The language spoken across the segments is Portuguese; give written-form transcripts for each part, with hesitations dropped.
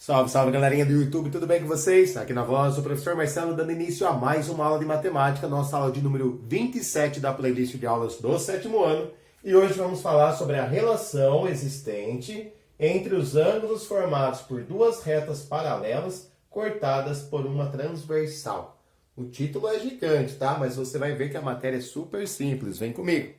Salve, salve galerinha do YouTube, tudo bem com vocês? Aqui na voz o professor Marcelo dando início a mais uma aula de matemática, nossa aula de número 27 da playlist de aulas do sétimo ano. E hoje vamos falar sobre a relação existente entre os ângulos formados por duas retas paralelas cortadas por uma transversal. O título é gigante, tá? Mas você vai ver que a matéria é super simples, vem comigo.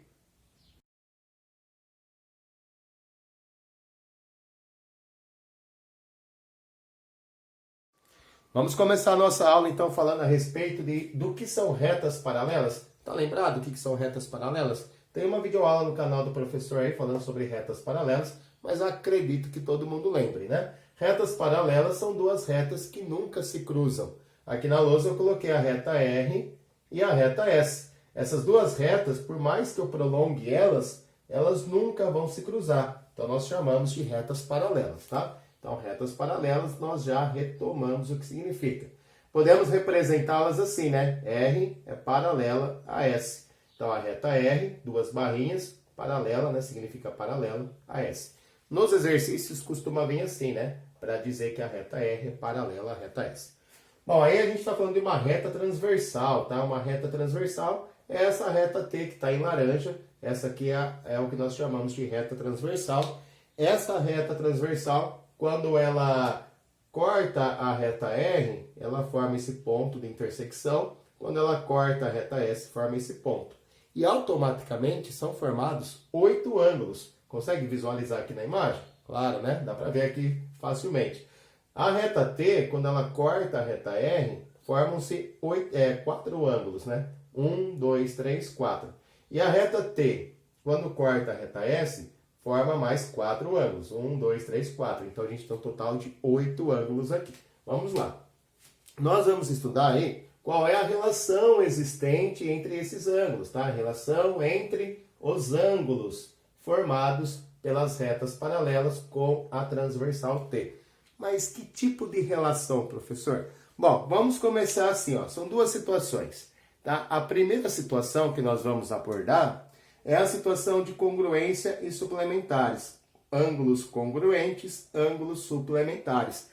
Vamos começar a nossa aula, então, falando a respeito do que são retas paralelas. Tá lembrado o que são retas paralelas? Tem uma videoaula no canal do professor aí falando sobre retas paralelas, mas acredito que todo mundo lembre, né? Retas paralelas são duas retas que nunca se cruzam. Aqui na lousa eu coloquei a reta R e a reta S. Essas duas retas, por mais que eu prolongue elas nunca vão se cruzar. Então, nós chamamos de retas paralelas, tá? Então, retas paralelas, nós já retomamos o que significa. Podemos representá-las assim, né? R é paralela a S. Então, a reta R, duas barrinhas, paralela, né? Significa paralela a S. Nos exercícios, costuma vir assim, né? Para dizer que a reta R é paralela à reta S. Bom, aí a gente está falando de uma reta transversal, tá? Uma reta transversal é essa reta T que está em laranja. Essa aqui é o que nós chamamos de reta transversal. Essa reta transversal, quando ela corta a reta R, ela forma esse ponto de intersecção. Quando ela corta a reta S, forma esse ponto. E automaticamente são formados 8 ângulos. Consegue visualizar aqui na imagem? Claro, né? Dá para ver aqui facilmente. A reta T, quando ela corta a reta R, formam-se 4 ângulos, né? 1, 2, 3, 4. E a reta T, quando corta a reta S, forma mais 4 ângulos. 1, 2, 3, 4. Então, a gente tem um total de 8 ângulos aqui. Vamos lá. Nós vamos estudar aí qual é a relação existente entre esses ângulos, tá? A relação entre os ângulos formados pelas retas paralelas com a transversal T. Mas que tipo de relação, professor? Bom, vamos começar assim, ó. São duas situações, tá? A primeira situação que nós vamos abordar é a situação de congruência e suplementares. Ângulos congruentes, ângulos suplementares.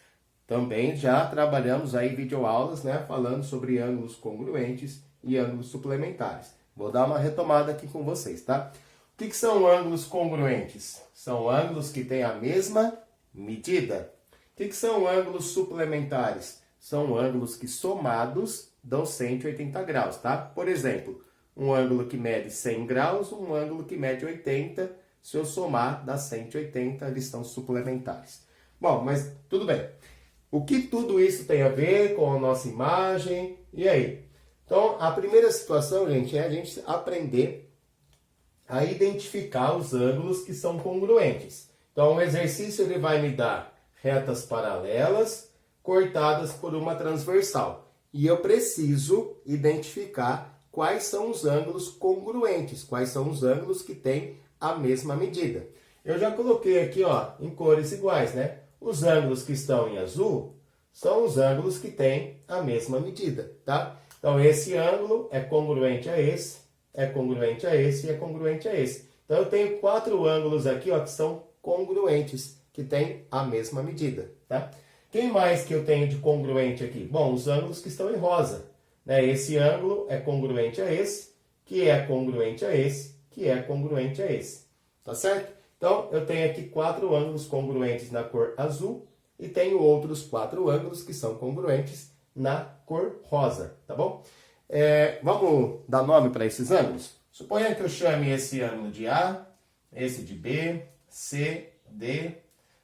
Também já trabalhamos aí videoaulas, né, falando sobre ângulos congruentes e ângulos suplementares. Vou dar uma retomada aqui com vocês, tá? O que são ângulos congruentes? São ângulos que têm a mesma medida. O que são ângulos suplementares? São ângulos que somados dão 180 graus, tá? Por exemplo, um ângulo que mede 100 graus, um ângulo que mede 80, se eu somar, dá 180, eles são suplementares. Bom, mas tudo bem. O que tudo isso tem a ver com a nossa imagem? E aí? Então, a primeira situação, gente, é a gente aprender a identificar os ângulos que são congruentes. Então, o exercício ele vai me dar retas paralelas cortadas por uma transversal. E eu preciso identificar quais são os ângulos congruentes, quais são os ângulos que têm a mesma medida. Eu já coloquei aqui, ó, em cores iguais, né? Os ângulos que estão em azul são os ângulos que têm a mesma medida, tá? Então, esse ângulo é congruente a esse, é congruente a esse e é congruente a esse. Então, eu tenho 4 ângulos aqui, ó, que são congruentes, que têm a mesma medida, tá? Quem mais que eu tenho de congruente aqui? Bom, os ângulos que estão em rosa. Esse ângulo é congruente a esse, que é congruente a esse, que é congruente a esse. Tá certo? Então, eu tenho aqui 4 ângulos congruentes na cor azul e tenho outros 4 ângulos que são congruentes na cor rosa, tá bom? Vamos dar nome para esses ângulos? Suponha que eu chame esse ângulo de A, esse de B, C, D,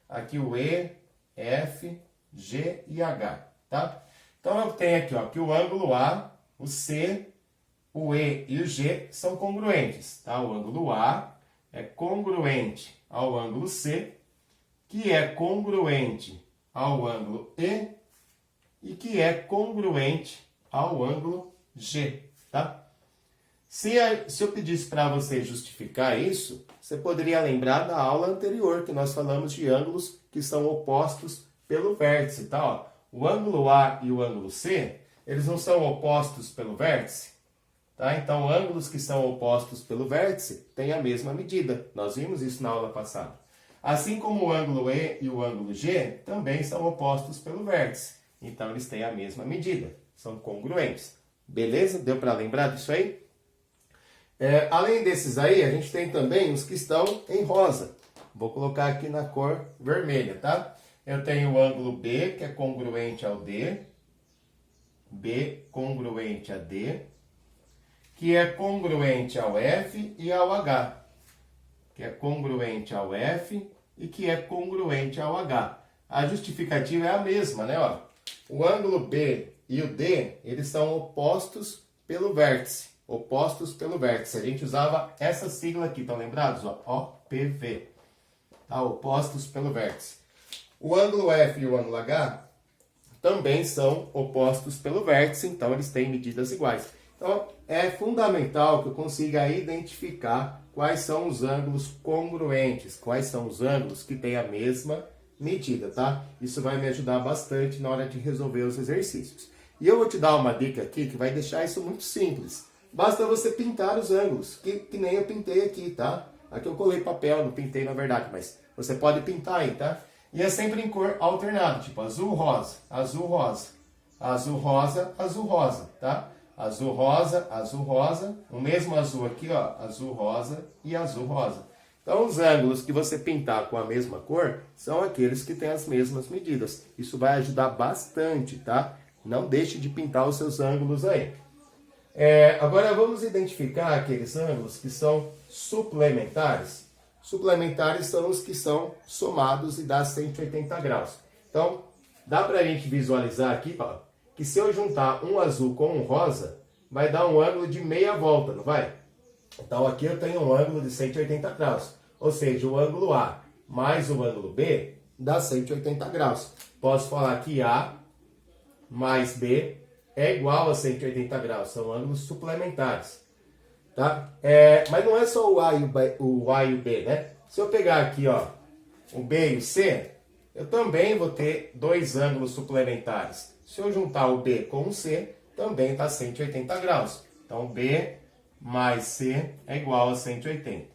aqui o E, F, G e H, tá? Então, eu tenho aqui, ó, que o ângulo A, o C, o E e o G são congruentes, tá? O ângulo A é congruente ao ângulo C, que é congruente ao ângulo e que é congruente ao ângulo G, tá? Se eu pedisse para você justificar isso, você poderia lembrar da aula anterior, que nós falamos de ângulos que são opostos pelo vértice, tá? Ó, o ângulo A e o ângulo C, eles não são opostos pelo vértice, tá? Então, ângulos que são opostos pelo vértice têm a mesma medida. Nós vimos isso na aula passada. Assim como o ângulo E e o ângulo G também são opostos pelo vértice. Então, eles têm a mesma medida. São congruentes. Beleza? Deu para lembrar disso aí? Além desses aí, a gente tem também os que estão em rosa. Vou colocar aqui na cor vermelha, tá? Eu tenho o ângulo B, que é congruente ao D. B congruente a D. Que é congruente ao F e ao H. Que é congruente ao F e que é congruente ao H. A justificativa é a mesma, né? Ó, o ângulo B e o D, eles são opostos pelo vértice. Opostos pelo vértice. A gente usava essa sigla aqui, estão lembrados? Ó, OPV. Tá? Opostos pelo vértice. O ângulo F e o ângulo H também são opostos pelo vértice, então eles têm medidas iguais. Então, é fundamental que eu consiga identificar quais são os ângulos congruentes, quais são os ângulos que têm a mesma medida, tá? Isso vai me ajudar bastante na hora de resolver os exercícios. E eu vou te dar uma dica aqui que vai deixar isso muito simples. Basta você pintar os ângulos, que nem eu pintei aqui, tá? Aqui eu colei papel, não pintei na verdade, mas você pode pintar aí, tá? E é sempre em cor alternada, tipo azul, rosa, azul, rosa, azul, rosa, azul, rosa, tá? Azul, rosa, o mesmo azul aqui, ó, azul, rosa e azul, rosa. Então, os ângulos que você pintar com a mesma cor são aqueles que têm as mesmas medidas. Isso vai ajudar bastante, tá? Não deixe de pintar os seus ângulos aí. Agora, vamos identificar aqueles ângulos que são suplementares. Suplementares são os que são somados e dá 180 graus. Então, dá para a gente visualizar aqui, ó, que se eu juntar um azul com um rosa, vai dar um ângulo de meia volta, não vai? Então, aqui eu tenho um ângulo de 180 graus. Ou seja, o ângulo A mais o ângulo B dá 180 graus. Posso falar que A mais B é igual a 180 graus. São ângulos suplementares. Tá? Mas não é só o A e o B, né? Se eu pegar aqui, ó, o B e o C, eu também vou ter dois ângulos suplementares. Se eu juntar o B com o C, também dá 180 graus. Então, B mais C é igual a 180.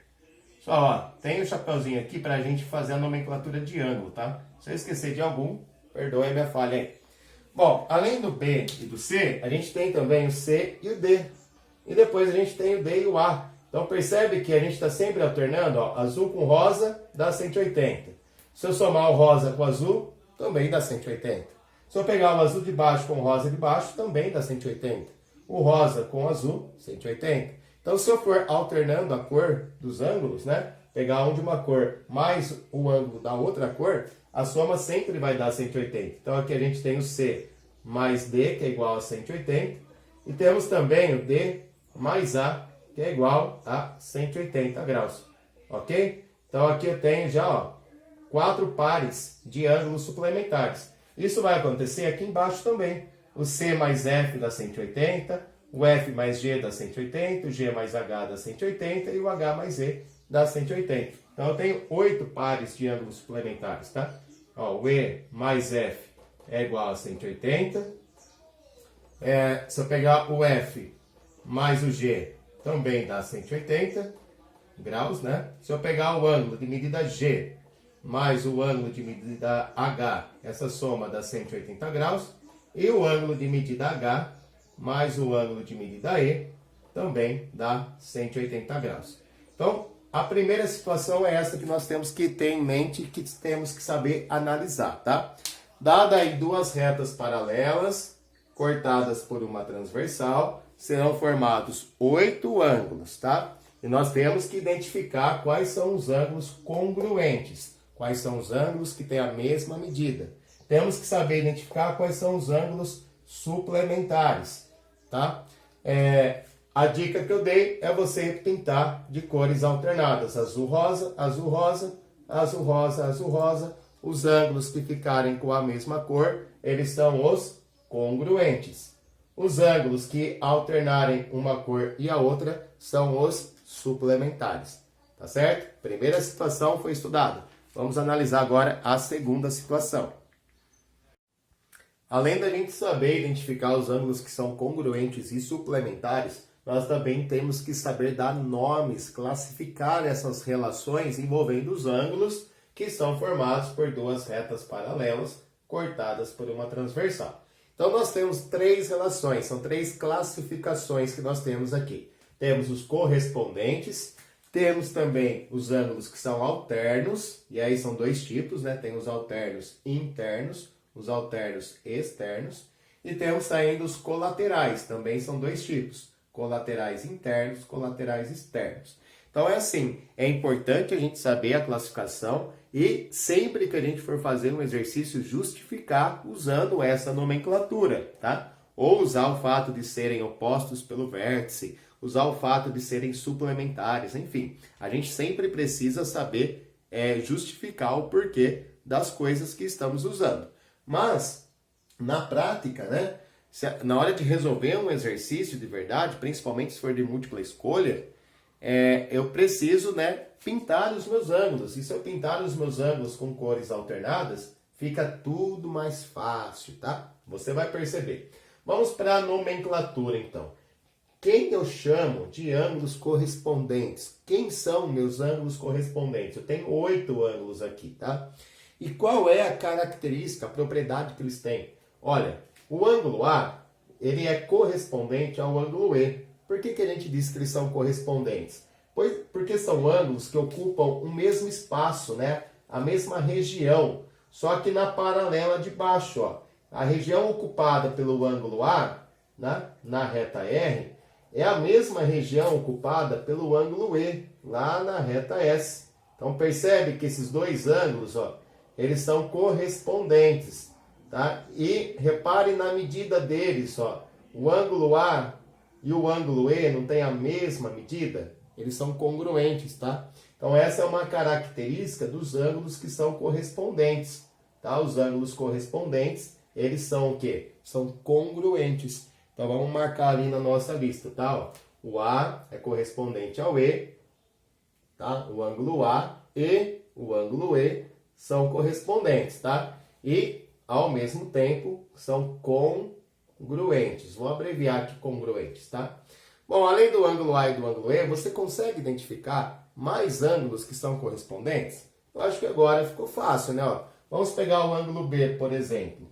Pessoal, ó, tem um chapeuzinho aqui para a gente fazer a nomenclatura de ângulo, tá? Se eu esquecer de algum, perdoe a minha falha aí. Bom, além do B e do C, a gente tem também o C e o D. E depois a gente tem o D e o A. Então percebe que a gente está sempre alternando, ó, azul com rosa dá 180. Se eu somar o rosa com o azul, também dá 180. Se eu pegar o azul de baixo com o rosa de baixo, também dá 180. O rosa com o azul, 180. Então se eu for alternando a cor dos ângulos, né, pegar um de uma cor mais o ângulo da outra cor, a soma sempre vai dar 180. Então aqui a gente tem o C mais D, que é igual a 180. E temos também o D mais A, que é igual a 180 graus. Ok? Então aqui eu tenho já, ó, 4 pares de ângulos suplementares. Isso vai acontecer aqui embaixo também. O C mais F dá 180, o F mais G dá 180, o G mais H dá 180 e o H mais E dá 180. Então eu tenho 8 pares de ângulos suplementares, tá? Ó, o E mais F é igual a 180. Se eu pegar o F mais o G, também dá 180 graus, né? Se eu pegar o ângulo de medida G mais o ângulo de medida H, essa soma dá 180 graus. E o ângulo de medida H mais o ângulo de medida E também dá 180 graus. Então, a primeira situação é essa que nós temos que ter em mente, que temos que saber analisar, tá? Dada aí duas retas paralelas, cortadas por uma transversal, serão formados 8 ângulos, tá? E nós temos que identificar quais são os ângulos congruentes, quais são os ângulos que têm a mesma medida. Temos que saber identificar quais são os ângulos suplementares, tá? A dica que eu dei é você pintar de cores alternadas, azul, rosa, azul, rosa, azul, rosa, azul, rosa. Os ângulos que ficarem com a mesma cor, eles são os congruentes. Os ângulos que alternarem uma cor e a outra são os suplementares, tá certo? Primeira situação foi estudada. Vamos analisar agora a segunda situação. Além da gente saber identificar os ângulos que são congruentes e suplementares, nós também temos que saber dar nomes, classificar essas relações envolvendo os ângulos que são formados por duas retas paralelas cortadas por uma transversal. Então nós temos três relações, são três classificações que nós temos aqui. Temos os correspondentes, temos também os ângulos que são alternos, e aí são dois tipos, né? Tem os alternos internos, os alternos externos, e temos ainda os colaterais, também são dois tipos, colaterais internos, colaterais externos. Então é assim, é importante a gente saber a classificação e sempre que a gente for fazer um exercício justificar usando essa nomenclatura, tá? Ou usar o fato de serem opostos pelo vértice, usar o fato de serem suplementares, enfim. A gente sempre precisa saber justificar o porquê das coisas que estamos usando. Mas, na prática, né? Na hora de resolver um exercício de verdade, principalmente se for de múltipla escolha, eu preciso, né, pintar os meus ângulos. E se eu pintar os meus ângulos com cores alternadas, fica tudo mais fácil, tá? Você vai perceber. Vamos para a nomenclatura, então. Quem eu chamo de ângulos correspondentes? Quem são meus ângulos correspondentes? Eu tenho 8 ângulos aqui, tá? E qual é a característica, a propriedade que eles têm? Olha, o ângulo A, ele é correspondente ao ângulo E. Por que a gente diz que eles são correspondentes? Porque são ângulos que ocupam o mesmo espaço, né? A mesma região, só que na paralela de baixo, ó. A região ocupada pelo ângulo A, né? Na reta R, é a mesma região ocupada pelo ângulo E, lá na reta S. Então percebe que esses dois ângulos, ó, eles são correspondentes, tá? E repare na medida deles, ó. O ângulo A e o ângulo E não têm a mesma medida? Eles são congruentes, tá? Então essa é uma característica dos ângulos que são correspondentes, tá? Os ângulos correspondentes, eles são o quê? São congruentes. Então vamos marcar ali na nossa lista, tá? Ó, o A é correspondente ao E, tá? O ângulo A e o ângulo E são correspondentes, tá? E, ao mesmo tempo, são congruentes. Vou abreviar aqui congruentes, tá? Bom, além do ângulo A e do ângulo E, você consegue identificar mais ângulos que são correspondentes? Eu acho que agora ficou fácil, né? Ó, vamos pegar o ângulo B, por exemplo.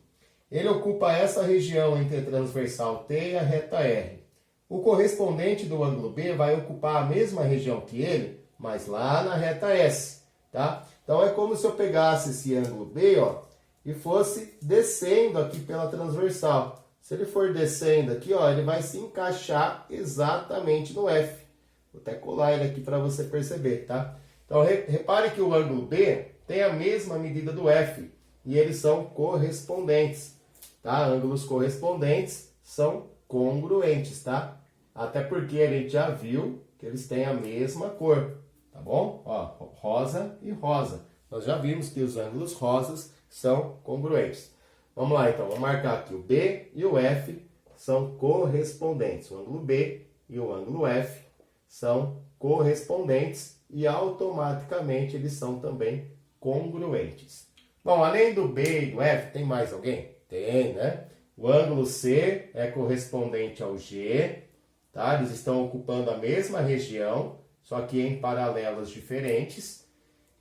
Ele ocupa essa região entre a transversal T e a reta R. O correspondente do ângulo B vai ocupar a mesma região que ele, mas lá na reta S, tá? Então é como se eu pegasse esse ângulo B, ó, e fosse descendo aqui pela transversal. Se ele for descendo aqui, ó, ele vai se encaixar exatamente no F. Vou até colar ele aqui para você perceber, tá? Então repare que o ângulo B tem a mesma medida do F e eles são correspondentes, tá? Ângulos correspondentes são congruentes, tá? Até porque a gente já viu que eles têm a mesma cor, tá bom? Ó, rosa e rosa. Nós já vimos que os ângulos rosas são congruentes. Vamos lá, então. Vamos marcar aqui o B e o F são correspondentes. O ângulo B e o ângulo F são correspondentes e automaticamente eles são também congruentes. Bom, além do B e do F, tem mais alguém? Tem, né? O ângulo C é correspondente ao G, tá? Eles estão ocupando a mesma região, só que em paralelas diferentes.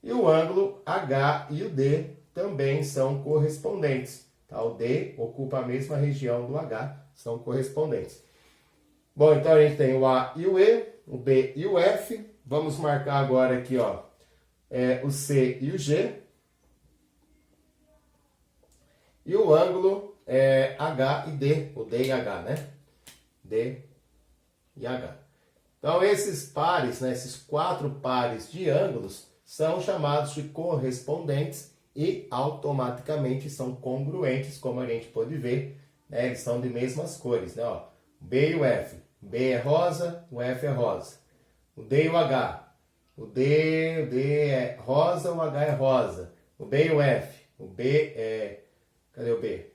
E o ângulo H e o D também são correspondentes, tá? O D ocupa a mesma região do H, são correspondentes. Bom, então a gente tem o A e o E, o B e o F. Vamos marcar agora aqui, ó, o C e o G. E o ângulo H e D, o D e H, né? D e H. Então, esses pares, né, esses 4 pares de ângulos, são chamados de correspondentes e automaticamente são congruentes, como a gente pode ver, né? Eles são de mesmas cores, né? Ó, B e o F. O B é rosa, o F é rosa. O D e o H. O D é rosa, o H é rosa. O B e o F. O B é... Cadê o B?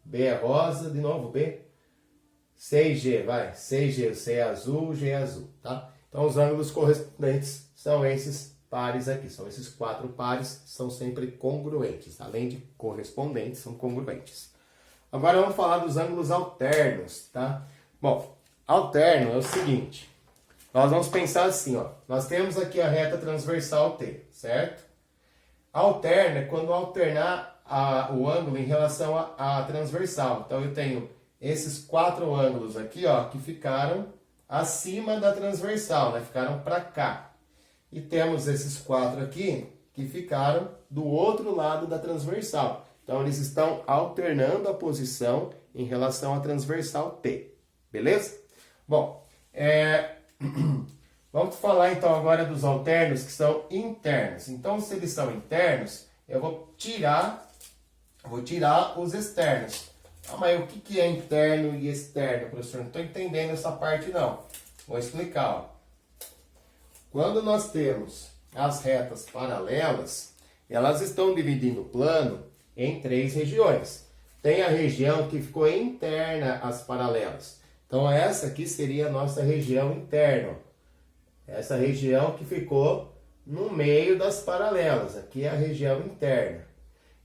B é rosa, de novo B. C e G, vai. C e G, o C é azul, o G é azul, tá? Então, os ângulos correspondentes são esses pares aqui. São esses 4 pares, são sempre congruentes. Além de correspondentes, são congruentes. Agora, vamos falar dos ângulos alternos, tá? Bom, alterno é o seguinte. Nós vamos pensar assim, ó. Nós temos aqui a reta transversal T, certo? Alterna é quando alternar o ângulo em relação à transversal. Então, eu tenho esses 4 ângulos aqui, ó, que ficaram acima da transversal, né? Ficaram para cá. E temos esses 4 aqui que ficaram do outro lado da transversal. Então, eles estão alternando a posição em relação à transversal T. Beleza? Bom, vamos falar então agora dos alternos que são internos. Então, se eles são internos, eu vou tirar os externos. Ah, mas o que é interno e externo, professor? Não estou entendendo essa parte não. Vou explicar. Ó. Quando nós temos as retas paralelas, elas estão dividindo o plano em 3 regiões. Tem a região que ficou interna às paralelas. Então, essa aqui seria a nossa região interna. Essa região que ficou no meio das paralelas. Aqui é a região interna.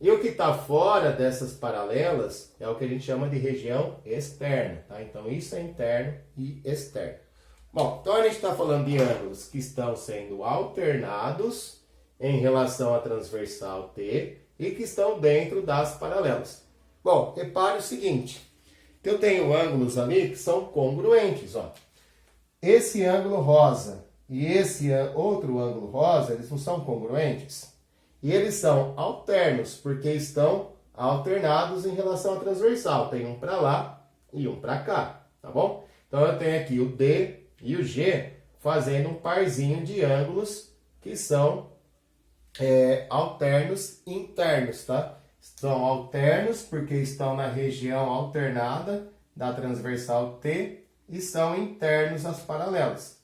E o que está fora dessas paralelas é o que a gente chama de região externa. Tá? Então, isso é interno e externo. Bom, então a gente está falando de ângulos que estão sendo alternados em relação à transversal T e que estão dentro das paralelas. Bom, repare o seguinte, que eu tenho ângulos ali que são congruentes. Ó. Esse ângulo rosa e esse outro ângulo rosa, eles não são congruentes? E eles são alternos, porque estão alternados em relação à transversal. Tem um para lá e um para cá, tá bom? Então, eu tenho aqui o D e o G fazendo um parzinho de ângulos que são alternos internos, tá? São alternos porque estão na região alternada da transversal T e são internos às paralelas.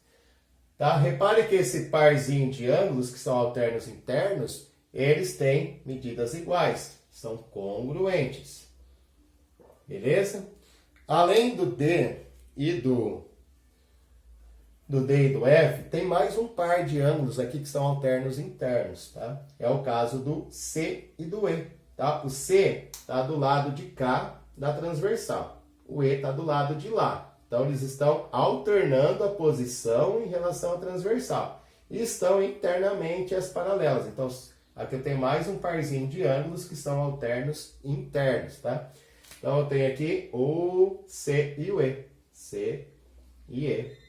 Tá? Repare que esse parzinho de ângulos que são alternos internos, eles têm medidas iguais, são congruentes. Beleza? Além do D e do D e do F, tem mais um par de ângulos aqui que são alternos internos, tá? É o caso do C e do E, tá? O C está do lado de cá da transversal, o E está do lado de lá. Então, eles estão alternando a posição em relação à transversal e estão internamente às paralelas. Então, aqui eu tenho mais um parzinho de ângulos que são alternos internos, tá? Então, eu tenho aqui o C e o E. C e E.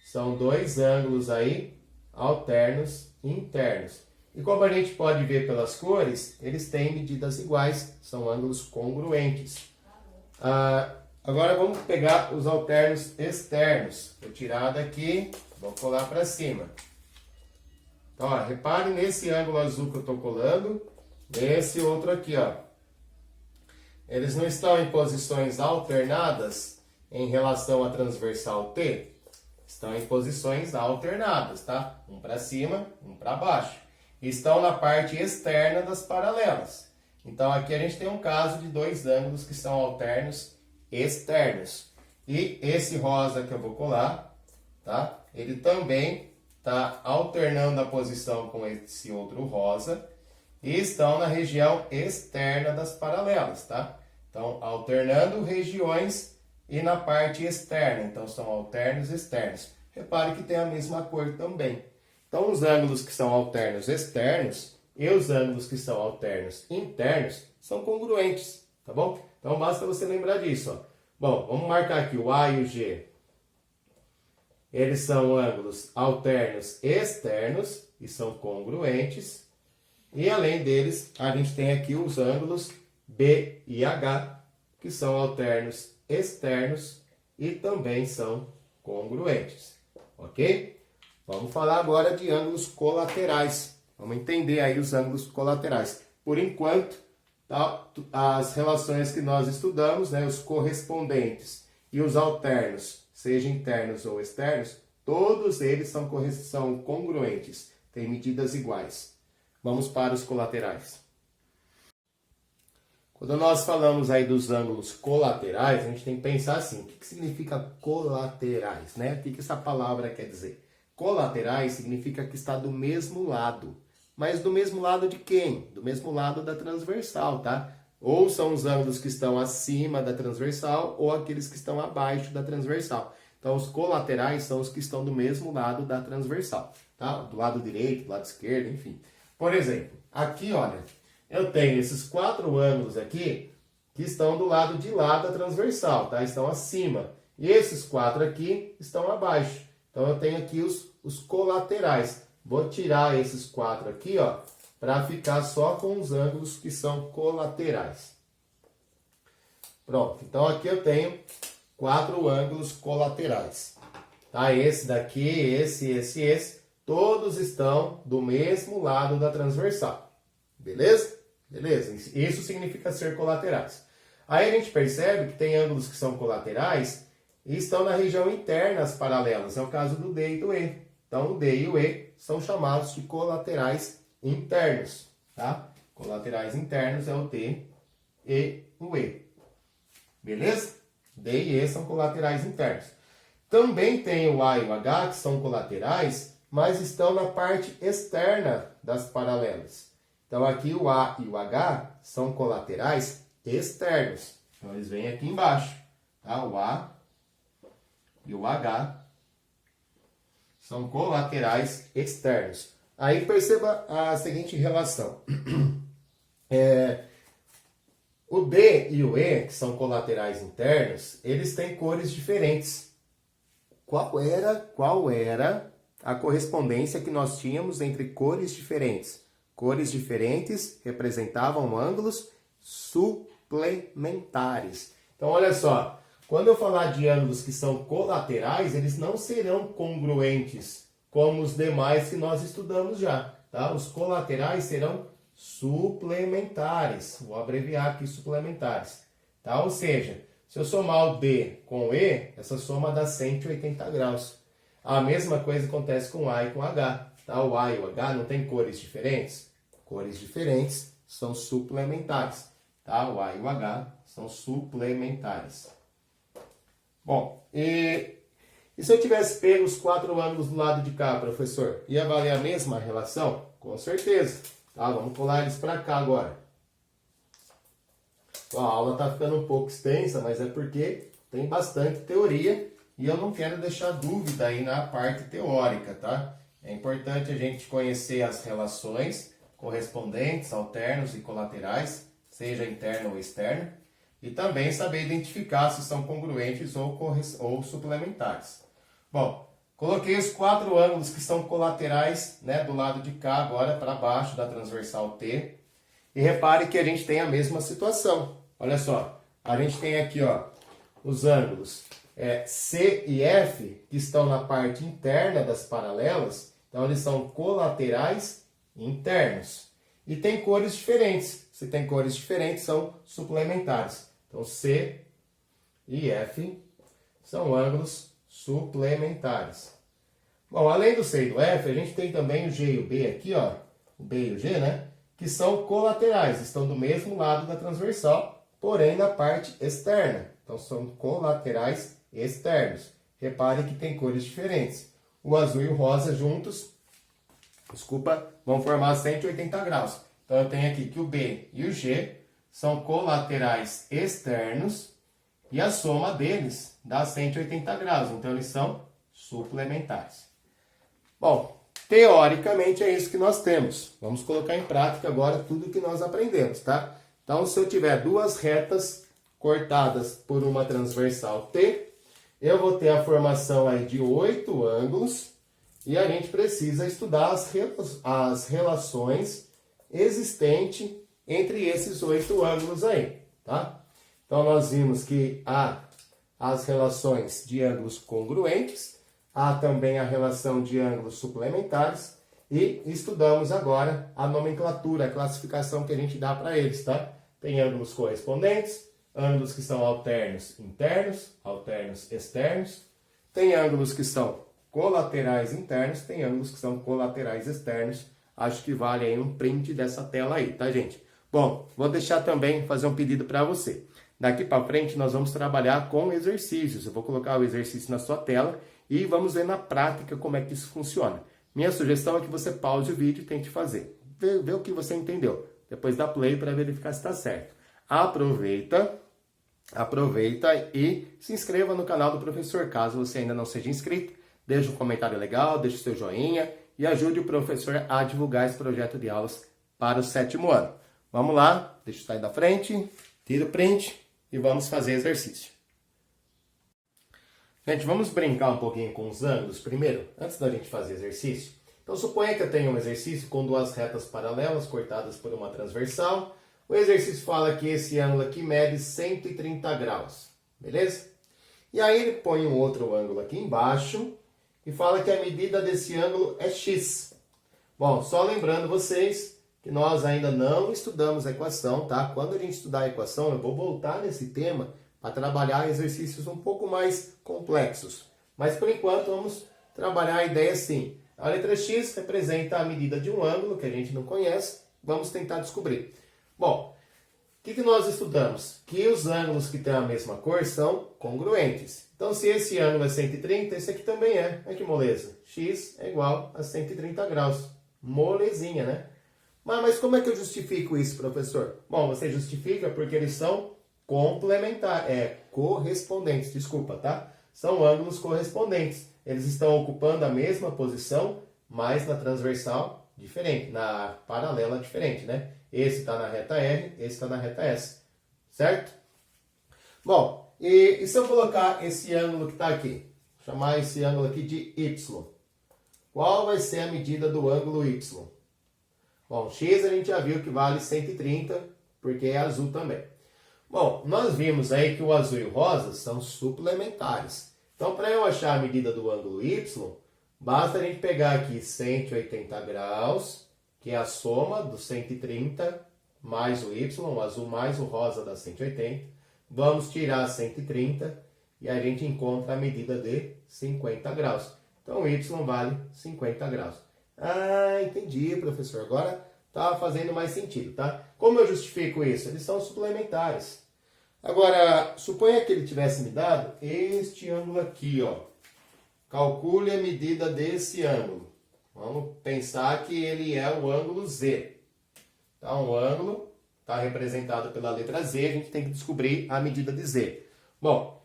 São 2 ângulos aí, alternos internos. E como a gente pode ver pelas cores, eles têm medidas iguais, são ângulos congruentes. Agora vamos pegar os alternos externos. Vou tirar daqui, vou colar para cima. Então, ó, repare nesse ângulo azul que eu estou colando, nesse outro aqui, ó. Eles não estão em posições alternadas em relação à transversal T? Estão em posições alternadas, tá? Um para cima, um para baixo. Estão na parte externa das paralelas. Então, aqui a gente tem um caso de 2 ângulos que são alternos externos. E esse rosa que eu vou colar, tá? Ele também está alternando a posição com esse outro rosa e estão na região externa das paralelas, tá? Então, alternando regiões e na parte externa. Então, são alternos externos. Repare que tem a mesma cor também. Então, os ângulos que são alternos externos e os ângulos que são alternos internos são congruentes, tá bom? Então, basta você lembrar disso, ó. Bom, vamos marcar aqui o A e o G. Eles são ângulos alternos externos e são congruentes. E, além deles, a gente tem aqui os ângulos B e H, que são alternos externos e também são congruentes. Ok? Vamos falar agora de ângulos colaterais. Vamos entender aí os ângulos colaterais. Por enquanto, tá, as relações que nós estudamos, né, os correspondentes e os alternos, seja internos ou externos, todos eles são congruentes, têm medidas iguais. Vamos para os colaterais. Quando nós falamos aí dos ângulos colaterais, a gente tem que pensar assim, o que significa colaterais, né? O que essa palavra quer dizer? Colaterais significa que está do mesmo lado. Mas do mesmo lado de quem? Do mesmo lado da transversal, tá? Ou são os ângulos que estão acima da transversal ou aqueles que estão abaixo da transversal. Então, os colaterais são os que estão do mesmo lado da transversal, tá? Do lado direito, do lado esquerdo, enfim. Por exemplo, aqui, olha, eu tenho esses 4 ângulos aqui que estão do lado de lá da transversal, tá? Estão acima. E esses 4 aqui estão abaixo. Então, eu tenho aqui os colaterais. Vou tirar esses 4 aqui, ó, para ficar só com os ângulos que são colaterais. Pronto. Então, aqui eu tenho 4 ângulos colaterais. Tá? Esse daqui, esse. Todos estão do mesmo lado da transversal. Beleza? Beleza. Isso significa ser colaterais. Aí a gente percebe que tem ângulos que são colaterais e estão na região interna as paralelas. É o caso do D e do E. Então, o D e o E são chamados de colaterais internos. Tá? Colaterais internos é o D e o E. Beleza? D e E são colaterais internos. Também tem o A e o H, que são colaterais, mas estão na parte externa das paralelas. Então, aqui o A e o H são colaterais externos. Então, eles vêm aqui embaixo. Tá? O A e o H são colaterais externos. Aí, perceba a seguinte relação. O D e o E, que são colaterais internos, eles têm cores diferentes. Qual era a correspondência que nós tínhamos entre cores diferentes? Cores diferentes representavam ângulos suplementares. Então, olha só. Quando eu falar de ângulos que são colaterais, eles não serão congruentes como os demais que nós estudamos já. Tá? Os colaterais serão suplementares. Vou abreviar aqui suplementares. Tá? Ou seja, se eu somar o D com o E, essa soma dá 180 graus. A mesma coisa acontece com o A e com o H. Tá? O A e o H não tem cores diferentes? Cores diferentes são suplementares. Tá? O A e o H são suplementares. Bom, e se eu tivesse pego os 4 ângulos do lado de cá, professor? Ia valer a mesma relação? Com certeza. Tá? Vamos pular eles para cá agora. Bom, a aula está ficando um pouco extensa, mas é porque tem bastante teoria e eu não quero deixar dúvida aí na parte teórica, tá? É importante a gente conhecer as relações correspondentes, alternos e colaterais, seja interno ou externo, e também saber identificar se são congruentes ou suplementares. Bom, coloquei os 4 ângulos que são colaterais, né, do lado de cá agora para baixo da transversal T. E repare que a gente tem a mesma situação. Olha só, a gente tem aqui, ó, os ângulos C e F, que estão na parte interna das paralelas. Então, eles são colaterais internos. E tem cores diferentes. Se tem cores diferentes, são suplementares. Então, C e F são ângulos suplementares. Bom, além do C e do F, a gente tem também o G e o B aqui, ó. O B e o G, né? Que são colaterais, estão do mesmo lado da transversal, porém na parte externa. Então, são colaterais externos. Repare que tem cores diferentes. O azul e o rosa juntos, vão formar 180 graus. Então, eu tenho aqui que o B e o G são colaterais externos e a soma deles dá 180 graus. Então, eles são suplementares. Bom, teoricamente é isso que nós temos. Vamos colocar em prática agora tudo que nós aprendemos, tá? Então, se eu tiver 2 retas cortadas por uma transversal T, eu vou ter a formação aí de 8 ângulos e a gente precisa estudar as relações existentes entre esses 8 ângulos aí, tá? Então, nós vimos que há as relações de ângulos congruentes, há também a relação de ângulos suplementares e estudamos agora a nomenclatura, a classificação que a gente dá para eles, tá? Tem ângulos correspondentes, ângulos que são alternos internos, alternos externos, tem ângulos que são colaterais internos, tem ângulos que são colaterais externos. Acho que vale aí um print dessa tela aí, tá, gente? Bom, vou deixar também, fazer um pedido para você. Daqui para frente nós vamos trabalhar com exercícios. Eu vou colocar o exercício na sua tela e vamos ver na prática como é que isso funciona. Minha sugestão é que você pause o vídeo e tente fazer. Vê o que você entendeu. Depois dá play para verificar se está certo. Aproveita e se inscreva no canal do professor, caso você ainda não seja inscrito. Deixe um comentário legal, deixe o seu joinha e ajude o professor a divulgar esse projeto de aulas para o 7º ano. Vamos lá, deixa eu sair da frente, tira o print e vamos fazer exercício. Gente, vamos brincar um pouquinho com os ângulos primeiro, antes da gente fazer exercício. Então, suponha que eu tenha um exercício com duas retas paralelas cortadas por uma transversal. O exercício fala que esse ângulo aqui mede 130 graus, beleza? E aí ele põe um outro ângulo aqui embaixo e fala que a medida desse ângulo é x. Bom, só lembrando vocês que nós ainda não estudamos a equação, tá? Quando a gente estudar a equação, eu vou voltar nesse tema para trabalhar exercícios um pouco mais complexos. Mas por enquanto vamos trabalhar a ideia assim. A letra x representa a medida de um ângulo que a gente não conhece. Vamos tentar descobrir. Bom, o que nós estudamos? Que os ângulos que têm a mesma cor são congruentes. Então, se esse ângulo é 130, esse aqui também é. Olha que moleza. X é igual a 130 graus. Molezinha, né? Mas como é que eu justifico isso, professor? Bom, você justifica porque eles são correspondentes, desculpa, tá? São ângulos correspondentes. Eles estão ocupando a mesma posição, mas na transversal diferente, na paralela diferente, né? Esse está na reta R, esse está na reta S, certo? Bom, e se eu colocar esse ângulo que está aqui, chamar esse ângulo aqui de Y, qual vai ser a medida do ângulo Y? Bom, X a gente já viu que vale 130, porque é azul também. Bom, nós vimos aí que o azul e o rosa são suplementares. Então, para eu achar a medida do ângulo Y, basta a gente pegar aqui 180 graus, que é a soma do 130 mais o Y, o azul mais o rosa dá 180. Vamos tirar 130 e a gente encontra a medida de 50 graus. Então, o Y vale 50 graus. Ah, entendi, professor. Agora está fazendo mais sentido, tá? Como eu justifico isso? Eles são suplementares. Agora, suponha que ele tivesse me dado este ângulo aqui, ó. Calcule a medida desse ângulo. Vamos pensar que ele é o ângulo Z. Então, o ângulo está representado pela letra Z, a gente tem que descobrir a medida de Z. Bom,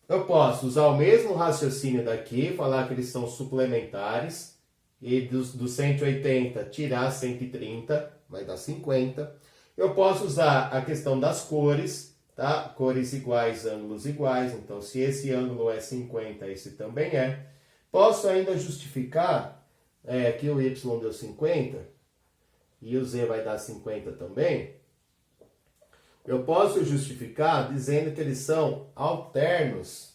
eu posso usar o mesmo raciocínio daqui, falar que eles são suplementares, e do 180 tirar 130, vai dar 50. Eu posso usar a questão das cores, tá? Cores iguais, ângulos iguais. Então, se esse ângulo é 50, esse também é. Posso ainda justificar que o Y deu 50 e o Z vai dar 50 também. Eu posso justificar dizendo que eles são alternos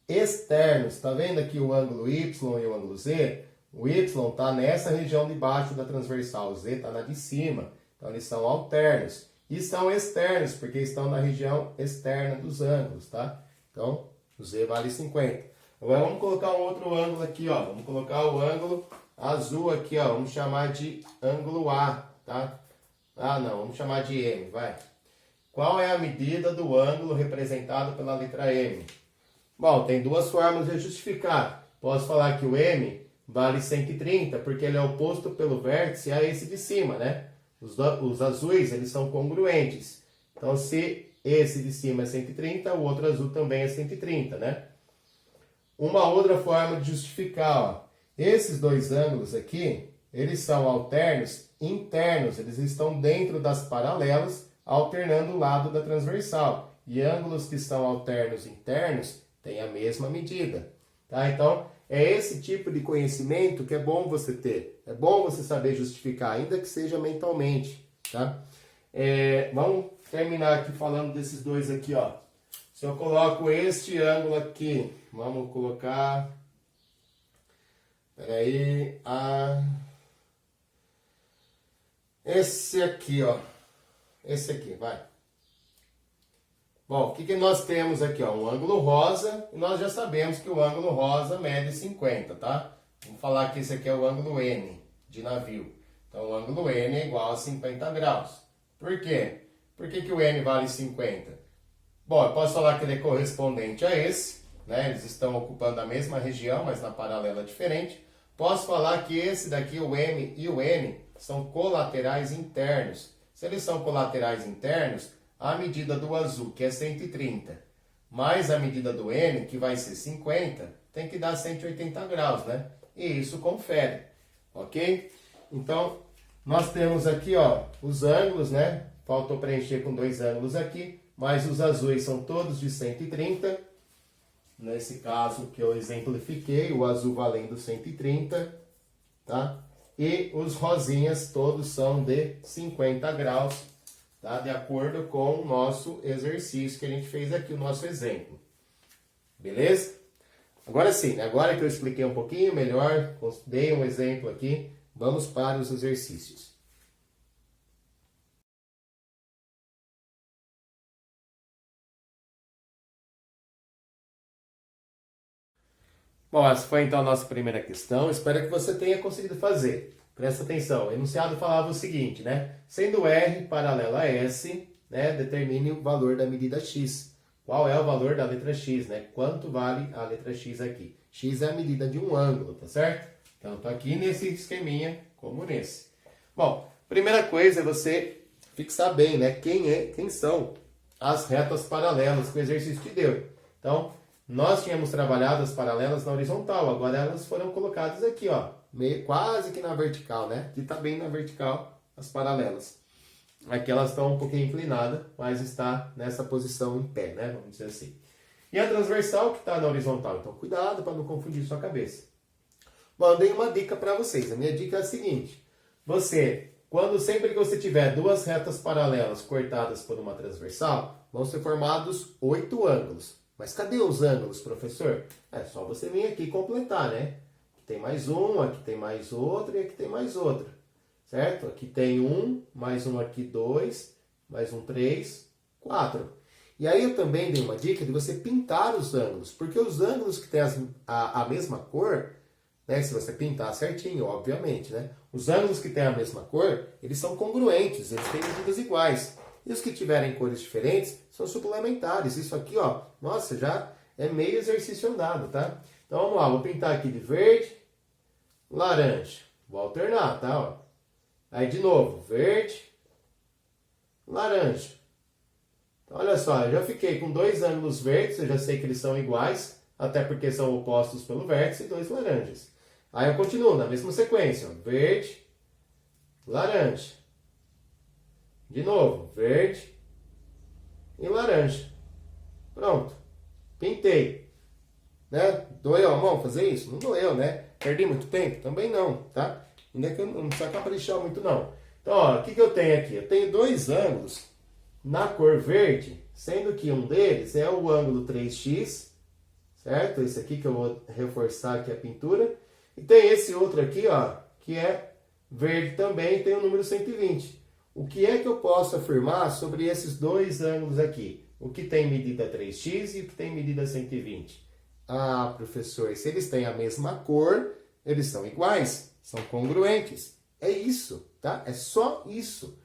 externos. Está vendo aqui o ângulo Y e o ângulo Z? O Y está nessa região de baixo da transversal, o Z está na de cima. Então, eles são alternos. E são externos, porque estão na região externa dos ângulos, tá? Então, o Z vale 50. Agora, vamos colocar um outro ângulo aqui, ó. Vamos colocar o ângulo azul aqui, ó. Vamos chamar de ângulo A, tá? Ah, não. Vamos chamar de M, vai. Qual é a medida do ângulo representado pela letra M? Bom, tem duas formas de justificar. Posso falar que o M vale 130, porque ele é oposto pelo vértice a esse de cima, né? Os azuis, eles são congruentes. Então, se esse de cima é 130, o outro azul também é 130, né? Uma outra forma de justificar, ó. Esses dois ângulos aqui, eles são alternos internos. Eles estão dentro das paralelas, alternando o lado da transversal. E ângulos que são alternos internos têm a mesma medida. Tá? Então, é esse tipo de conhecimento que é bom você ter. É bom você saber justificar, ainda que seja mentalmente. Tá? Vamos terminar aqui falando desses dois aqui. Ó. Se eu coloco este ângulo aqui, vamos colocar... Peraí. Esse aqui, ó. Esse aqui, vai. Bom, o que nós temos aqui? Ó? Um ângulo rosa, e nós já sabemos que o ângulo rosa mede 50, tá? Vamos falar que esse aqui é o ângulo N, de navio. Então, o ângulo N é igual a 50 graus. Por quê? Por que o N vale 50? Bom, eu posso falar que ele é correspondente a esse, né? Eles estão ocupando a mesma região, mas na paralela diferente. Posso falar que esse daqui, o M e o N, são colaterais internos. Se eles são colaterais internos, a medida do azul, que é 130, mais a medida do N, que vai ser 50, tem que dar 180 graus, né? E isso confere, ok? Então, Nós temos aqui, ó, os ângulos, né? Faltou preencher com 2 ângulos aqui, mas os azuis são todos de 130. Nesse caso que eu exemplifiquei, o azul valendo 130, tá? E os rosinhas todos são de 50 graus, tá? De acordo com o nosso exercício que a gente fez aqui, o nosso exemplo. Beleza? Agora sim, agora que eu expliquei um pouquinho melhor, dei um exemplo aqui, vamos para os exercícios. Bom, essa foi então a nossa primeira questão. Espero que você tenha conseguido fazer. Presta atenção, o enunciado falava o seguinte, né? Sendo R paralela a S, né, determine o valor da medida X. Qual é o valor da letra X, né? Quanto vale a letra X aqui? X é a medida de um ângulo, tá certo? Então, estou aqui nesse esqueminha, como nesse. Bom, primeira coisa é você fixar bem, né? Quem são as retas paralelas que o exercício te deu. Então, nós tínhamos trabalhado as paralelas na horizontal, agora elas foram colocadas aqui, ó, quase que na vertical, né? Aqui está bem na vertical as paralelas. Aqui elas estão um pouquinho inclinadas, mas está nessa posição em pé, né? Vamos dizer assim. E a transversal que está na horizontal, então cuidado para não confundir sua cabeça. Bom, eu dei uma dica para vocês. A minha dica é a seguinte: sempre que você tiver duas retas paralelas cortadas por uma transversal, vão ser formados 8 ângulos. Mas cadê os ângulos, professor? É só você vir aqui completar, né? Aqui tem mais um, aqui tem mais outro e aqui tem mais outro. Certo? Aqui tem mais um aqui 2, mais um 3, 4. E aí eu também dei uma dica de você pintar os ângulos, porque os ângulos que têm a mesma cor, né, se você pintar certinho, obviamente, né? Os ângulos que têm a mesma cor, eles são congruentes, eles têm medidas iguais. E os que tiverem cores diferentes são suplementares. Isso aqui, ó, nossa, já é meio exercício andado, tá? Então vamos lá, vou pintar aqui de verde, laranja. Vou alternar, tá? Ó. Aí de novo, verde, laranja. Então, olha só, eu já fiquei com 2 ângulos verdes, eu já sei que eles são iguais, até porque são opostos pelo vértice, e 2 laranjas. Aí eu continuo na mesma sequência, ó, verde, laranja. De novo, verde e laranja. Pronto. Pintei. Né? Doeu a mão fazer isso? Não doeu, né? Perdi muito tempo? Também não, tá? Ainda que eu não precisa caprichar muito, não. Então, ó, o que eu tenho aqui? Eu tenho 2 ângulos na cor verde, sendo que um deles é o ângulo 3x, certo? Esse aqui que eu vou reforçar aqui a pintura. E tem esse outro aqui, ó, que é verde também, tem o número 120. O que é que eu posso afirmar sobre esses 2 ângulos aqui? O que tem medida 3x e o que tem medida 120? Ah, professor, se eles têm a mesma cor, eles são iguais, são congruentes. É isso, tá? É só isso.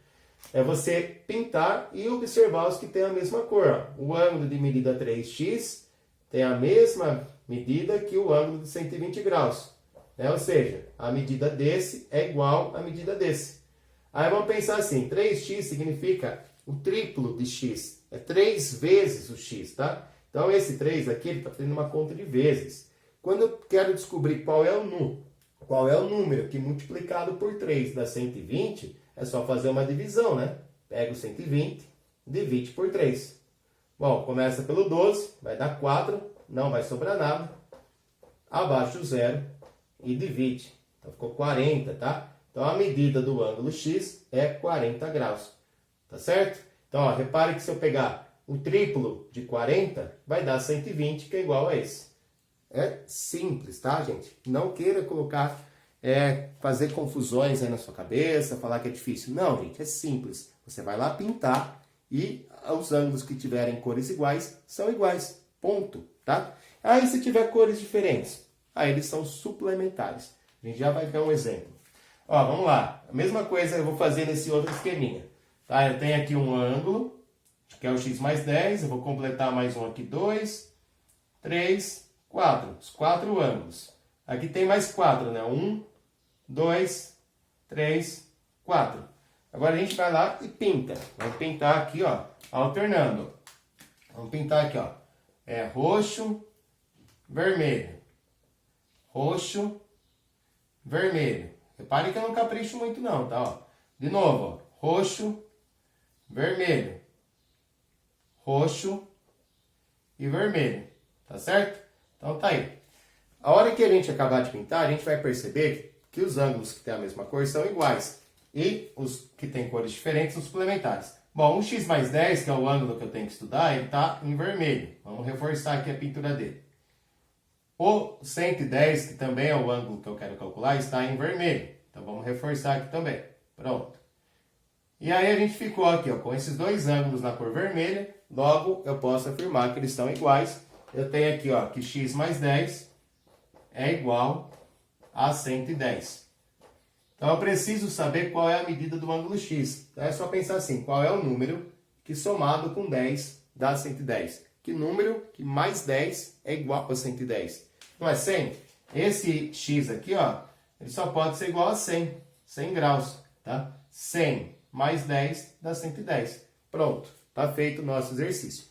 É você pintar e observar os que têm a mesma cor. Ó. O ângulo de medida 3x tem a mesma medida que o ângulo de 120 graus. Né? Ou seja, a medida desse é igual à medida desse. Aí vamos pensar assim, 3x significa o triplo de x, é 3 vezes o x, tá? Então esse 3 aqui, ele está fazendo uma conta de vezes. Quando eu quero descobrir qual é o número que multiplicado por 3 dá 120, é só fazer uma divisão, né? Pega o 120, divide por 3. Bom, começa pelo 12, vai dar 4, não vai sobrar nada. Abaixa o zero e divide. Então ficou 40, tá? Então, a medida do ângulo x é 40 graus, tá certo? Então, ó, repare que se eu pegar o triplo de 40, vai dar 120, que é igual a esse. É simples, tá, gente? Não queira colocar, fazer confusões aí na sua cabeça, falar que é difícil. Não, gente, é simples. Você vai lá pintar e os ângulos que tiverem cores iguais são iguais, ponto, tá? Aí, se tiver cores diferentes, aí eles são suplementares. A gente já vai ver um exemplo. Ó, vamos lá. A mesma coisa eu vou fazer nesse outro esqueminha. Tá? Eu tenho aqui um ângulo, que é o x mais 10. Eu vou completar mais um aqui, 2, 3, 4. Os 4 ângulos. Aqui tem mais 4, né? 1, 2, 3, 4. Agora a gente vai lá e pinta. Vamos pintar aqui, ó, alternando. Vamos pintar aqui, ó. É roxo, vermelho. Roxo, vermelho. Repare que eu não capricho muito não, tá? Ó. De novo, ó, roxo, vermelho, roxo e vermelho, tá certo? Então tá aí. A hora que a gente acabar de pintar, a gente vai perceber que os ângulos que têm a mesma cor são iguais e os que têm cores diferentes são suplementares. Bom, o x mais 10, que é o ângulo que eu tenho que estudar, ele está em vermelho. Vamos reforçar aqui a pintura dele. O 110, que também é o ângulo que eu quero calcular, está em vermelho. Então vamos reforçar aqui também. Pronto. E aí a gente ficou aqui, ó, com esses dois ângulos na cor vermelha. Logo, eu posso afirmar que eles são iguais. Eu tenho aqui, ó, que x mais 10 é igual a 110. Então, eu preciso saber qual é a medida do ângulo x. Então, é só pensar assim, qual é o número que somado com 10 dá 110? Que número que mais 10 é igual a 110? Não é 100? Esse x aqui, ó, ele só pode ser igual a 100. 100 graus, tá? 100 mais 10 dá 110. Pronto, tá feito o nosso exercício.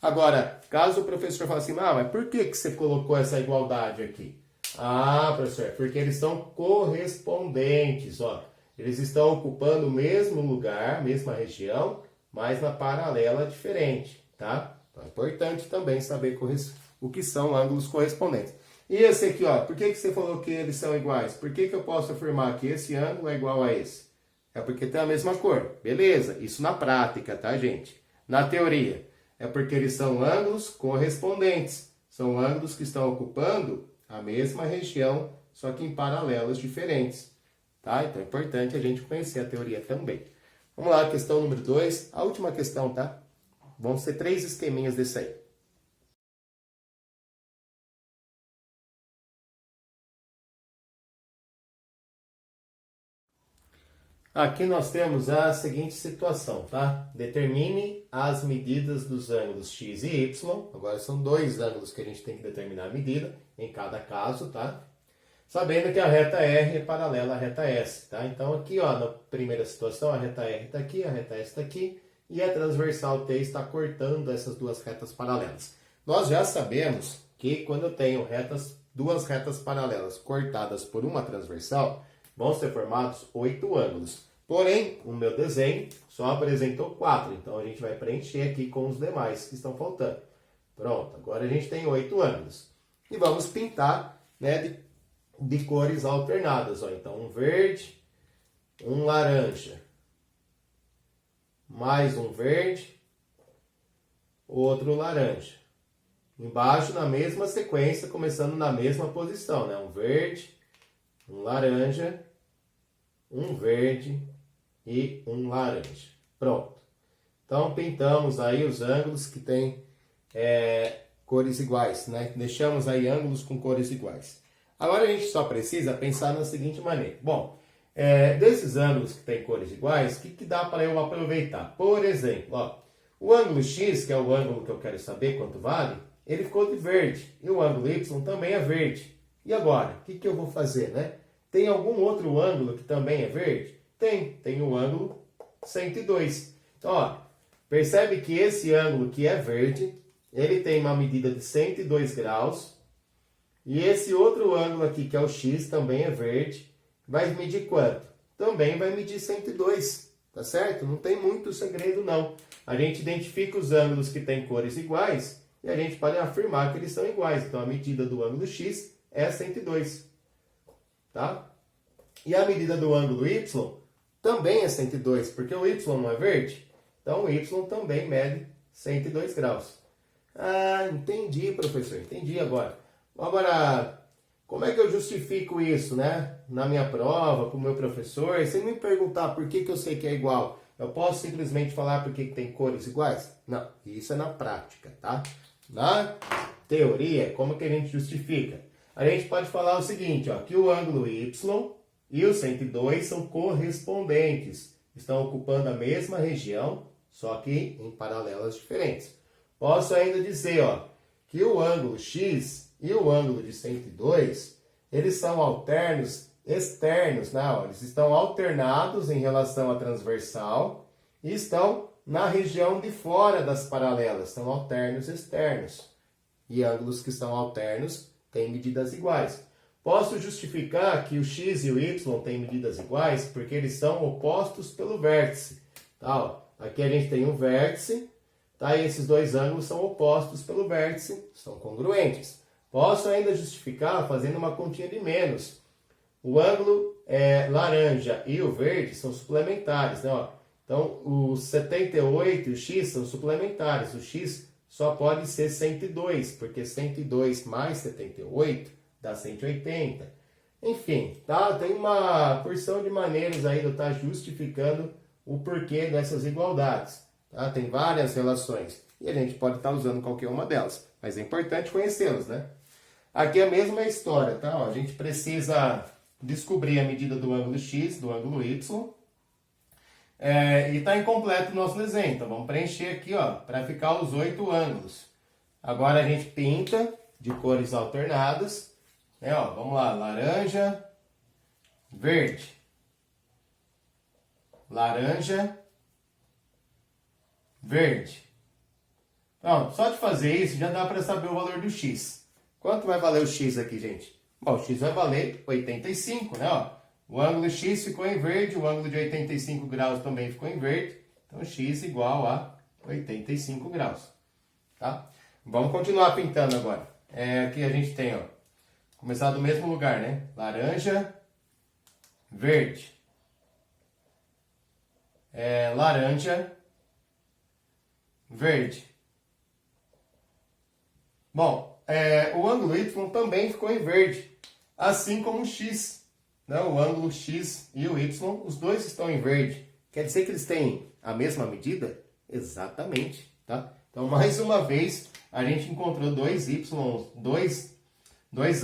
Agora, caso o professor fale assim, mas por que você colocou essa igualdade aqui? Ah, professor, porque eles são correspondentes, ó. Eles estão ocupando o mesmo lugar, mesma região, mas na paralela diferente, tá? Então é importante também saber o que são ângulos correspondentes. E esse aqui, ó, por que você falou que eles são iguais? Por que eu posso afirmar que esse ângulo é igual a esse? É porque tem a mesma cor. Beleza, isso na prática, tá, gente? Na teoria, é porque eles são ângulos correspondentes. São ângulos que estão ocupando a mesma região, só que em paralelos diferentes, tá? Então é importante a gente conhecer a teoria também. Vamos lá, questão número 2, a última questão, tá? Vão ser 3 esqueminhas desse aí. Aqui nós temos a seguinte situação, tá? Determine as medidas dos ângulos x e y. Agora são dois ângulos que a gente tem que determinar a medida em cada caso, tá? Sabendo que a reta R é paralela à reta S, tá? Então aqui, ó, na primeira situação, a reta R está aqui, a reta S está aqui, e a transversal T está cortando essas duas retas paralelas. Nós já sabemos que quando eu tenho duas retas paralelas cortadas por uma transversal, vão ser formados 8 ângulos. Porém, o meu desenho só apresentou 4, então a gente vai preencher aqui com os demais que estão faltando. Pronto, agora a gente tem 8 ângulos. E vamos pintar, né, de cores alternadas. Ó. Então, um verde, um laranja, mais um verde, outro laranja. Embaixo, na mesma sequência, começando na mesma posição, né? Um verde, um laranja, um verde e um laranja. Pronto. Então, pintamos aí os ângulos que têm cores iguais, né? Deixamos aí ângulos com cores iguais. Agora a gente só precisa pensar na seguinte maneira. Bom, desses ângulos que têm cores iguais, o que dá para eu aproveitar? Por exemplo, ó, o ângulo X, que é o ângulo que eu quero saber quanto vale, ele ficou de verde. E o ângulo Y também é verde. E agora, o que eu vou fazer, né? Tem algum outro ângulo que também é verde? Tem o ângulo 102. Então, ó, percebe que esse ângulo que é verde, ele tem uma medida de 102 graus. E esse outro ângulo aqui, que é o X, também é verde. Vai medir quanto? Também vai medir 102, tá certo? Não tem muito segredo, não. A gente identifica os ângulos que têm cores iguais e a gente pode afirmar que eles são iguais. Então, a medida do ângulo X é 102, tá? E a medida do ângulo Y também é 102, porque o Y não é verde. Então, o Y também mede 102 graus. Ah, entendi, professor. Entendi agora. Agora, como é que eu justifico isso, né? Na minha prova, com o meu professor, sem me perguntar por que eu sei que é igual, eu posso simplesmente falar por que tem cores iguais? Não, isso é na prática, tá? Na teoria, como que a gente justifica? A gente pode falar o seguinte, ó, que o ângulo Y e o 102 são correspondentes, estão ocupando a mesma região, só que em paralelas diferentes. Posso ainda dizer, ó, que o ângulo X e o ângulo de 102, eles são alternos externos, né? Ó, eles estão alternados em relação à transversal e estão na região de fora das paralelas, são alternos externos. E ângulos que são alternos têm medidas iguais. Posso justificar que o x e o y têm medidas iguais porque eles são opostos pelo vértice. Tá, ó. Aqui a gente tem um vértice, tá? E esses dois ângulos são opostos pelo vértice, são congruentes. Posso ainda justificar fazendo uma continha de menos. O ângulo laranja e o verde são suplementares, né? Ó. Então, o 78 e o x são suplementares. O x só pode ser 102, porque 102 mais 78 dá 180. Enfim, tá? Tem uma porção de maneiras aí de eu estar justificando o porquê dessas igualdades. Tá? Tem várias relações e a gente pode estar usando qualquer uma delas, mas é importante conhecê-las, né? Aqui é a mesma história, tá? Ó, a gente precisa descobrir a medida do ângulo x, do ângulo y, e está incompleto o nosso desenho. Então vamos preencher aqui, ó, para ficar os 8 ângulos. Agora a gente pinta de cores alternadas, né? Ó, vamos lá, laranja, verde, laranja, verde. Então, só de fazer isso já dá para saber o valor do x. Quanto vai valer o x aqui, gente? Bom, o x vai valer 85, né? Ó, o ângulo x ficou em verde, o ângulo de 85 graus também ficou em verde. Então, x igual a 85 graus. Tá? Vamos continuar pintando agora. Aqui a gente tem, ó, começar do mesmo lugar, né? Laranja, verde. Laranja, verde. Bom, o ângulo y também ficou em verde, assim como o x. Né? O ângulo x e o y, os dois estão em verde. Quer dizer que eles têm a mesma medida? Exatamente. Tá? Então, mais uma vez, a gente encontrou dois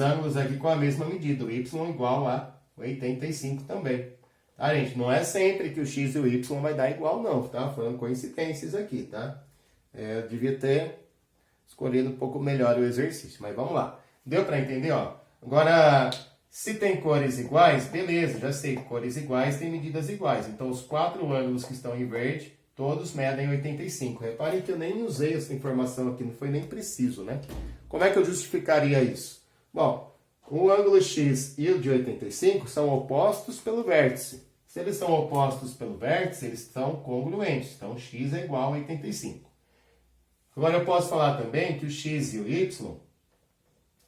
ângulos aqui com a mesma medida. O y igual a 85 também. Tá, gente? Não é sempre que o x e o y vai dar igual, não. Tá? Falando coincidências aqui, tá? Eu devia ter escolhido um pouco melhor o exercício, mas vamos lá. Deu para entender, ó? Agora, se tem cores iguais, beleza, já sei que cores iguais têm medidas iguais. Então, os 4 ângulos que estão em verde, todos medem 85. Reparem que eu nem usei essa informação aqui, não foi nem preciso, né? Como é que eu justificaria isso? Bom, o ângulo x e o de 85 são opostos pelo vértice. Se eles são opostos pelo vértice, eles são congruentes. Então, x é igual a 85. Agora, eu posso falar também que o x e o y,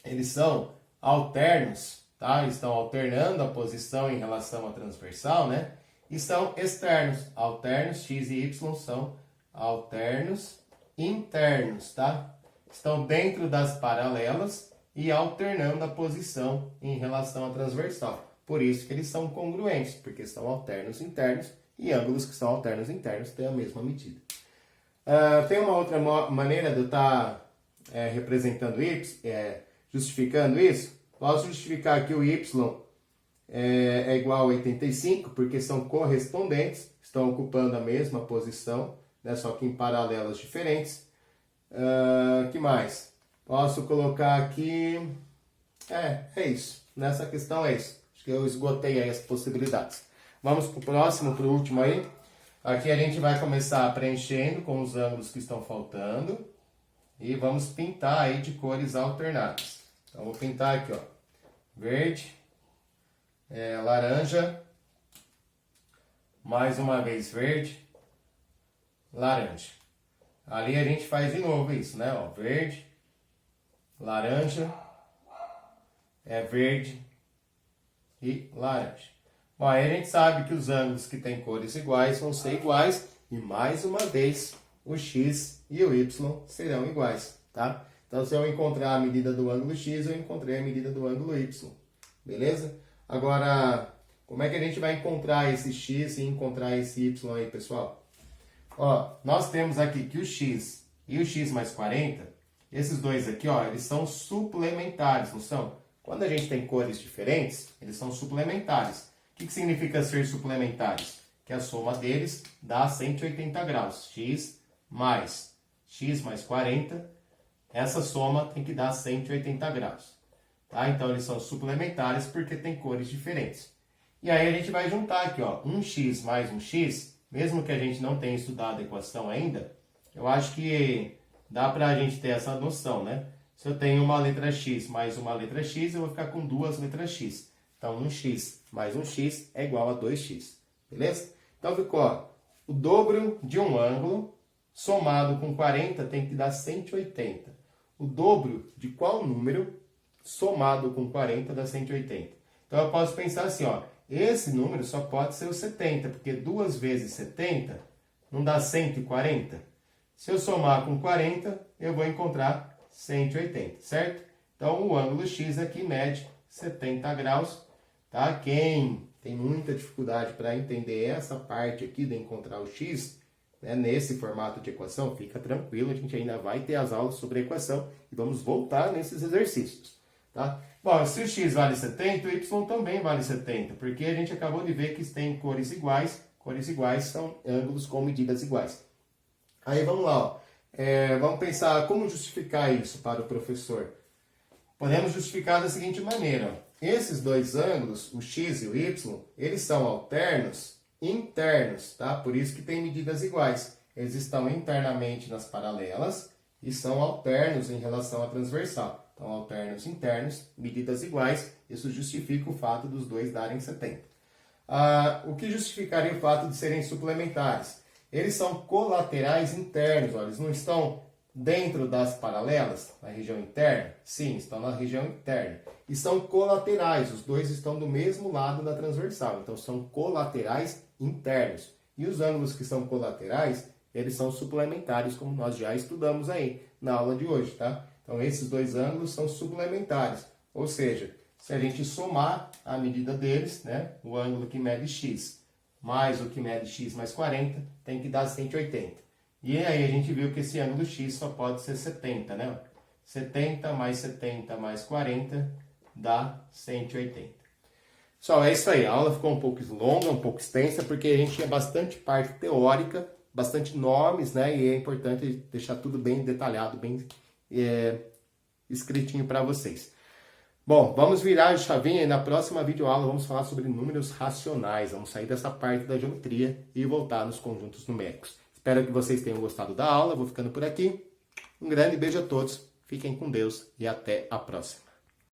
eles são alternos, tá? Estão alternando a posição em relação à transversal, né? E são externos. Alternos, x e y são alternos internos, tá? Estão dentro das paralelas e alternando a posição em relação à transversal. Por isso que eles são congruentes, porque são alternos internos e ângulos que são alternos internos têm a mesma medida. Tem uma outra maneira de eu estar representando isso, justificando isso. Posso justificar que o y é igual a 85, porque são correspondentes, estão ocupando a mesma posição, né, só que em paralelas diferentes. Que mais? Posso colocar aqui... É isso. Nessa questão é isso. Acho que eu esgotei aí as possibilidades. Vamos para o próximo, para o último aí. Aqui a gente vai começar preenchendo com os ângulos que estão faltando. E vamos pintar aí de cores alternadas. Então, vou pintar aqui, ó. Verde. Laranja. Mais uma vez verde. Laranja. Ali a gente faz de novo isso, né? Ó, verde. Laranja. Verde. E laranja. Bom, aí a gente sabe que os ângulos que têm cores iguais vão ser iguais. E mais uma vez, o x e o y serão iguais, tá? Então, se eu encontrar a medida do ângulo x, eu encontrei a medida do ângulo y. Beleza? Agora, como é que a gente vai encontrar esse x e encontrar esse y aí, pessoal? Ó, nós temos aqui que o x e o x mais 40, esses dois aqui, ó, eles são suplementares, não são? Quando a gente tem cores diferentes, eles são suplementares. O que significa ser suplementares? Que a soma deles dá 180 graus. X mais 40, essa soma tem que dar 180 graus. Tá? Então, eles são suplementares porque tem cores diferentes. E aí, a gente vai juntar aqui, ó, 1x mais 1x, mesmo que a gente não tenha estudado a equação ainda, eu acho que dá para a gente ter essa noção, né? Se eu tenho uma letra x mais uma letra x, eu vou ficar com duas letras x. Então, 1x mais 1x é igual a 2x. Beleza? Então, ficou, ó, o dobro de um ângulo somado com 40 tem que dar 180. O dobro de qual número somado com 40 dá 180? Então, eu posso pensar assim, ó, esse número só pode ser o 70, porque 2 vezes 70 não dá 140? Se eu somar com 40, eu vou encontrar 180, certo? Então, o ângulo x aqui mede 70 graus, tá? Quem tem muita dificuldade para entender essa parte aqui de encontrar o x, né, nesse formato de equação, fica tranquilo, a gente ainda vai ter as aulas sobre equação e vamos voltar nesses exercícios, tá? Bom, se o x vale 70, o y também vale 70, porque a gente acabou de ver que tem cores iguais são ângulos com medidas iguais. Aí vamos lá, ó. Vamos pensar como justificar isso para o professor. Podemos justificar da seguinte maneira, ó. Esses dois ângulos, o x e o y, eles são alternos internos, tá? Por isso que tem medidas iguais. Eles estão internamente nas paralelas e são alternos em relação à transversal. Então, alternos internos, medidas iguais, isso justifica o fato dos dois darem 70. O que justificaria o fato de serem suplementares? Eles são colaterais internos, ó, eles não estão dentro das paralelas, na região interna? Sim, estão na região interna. E são colaterais, os dois estão do mesmo lado da transversal, então são colaterais internos. E os ângulos que são colaterais, eles são suplementares, como nós já estudamos aí na aula de hoje, tá? Então esses dois ângulos são suplementares, ou seja, se a gente somar a medida deles, né, o ângulo que mede x mais o que mede x mais 40, tem que dar 180. E aí a gente viu que esse ângulo x só pode ser 70, né? 70 mais 40 dá 180. Pessoal, é isso aí. A aula ficou um pouco longa, um pouco extensa, porque a gente tinha bastante parte teórica, bastante nomes, né? E é importante deixar tudo bem detalhado, bem escritinho para vocês. Bom, vamos virar a chavinha e na próxima videoaula vamos falar sobre números racionais. Vamos sair dessa parte da geometria e voltar nos conjuntos numéricos. Espero que vocês tenham gostado da aula. Vou ficando por aqui. Um grande beijo a todos. Fiquem com Deus e até a próxima.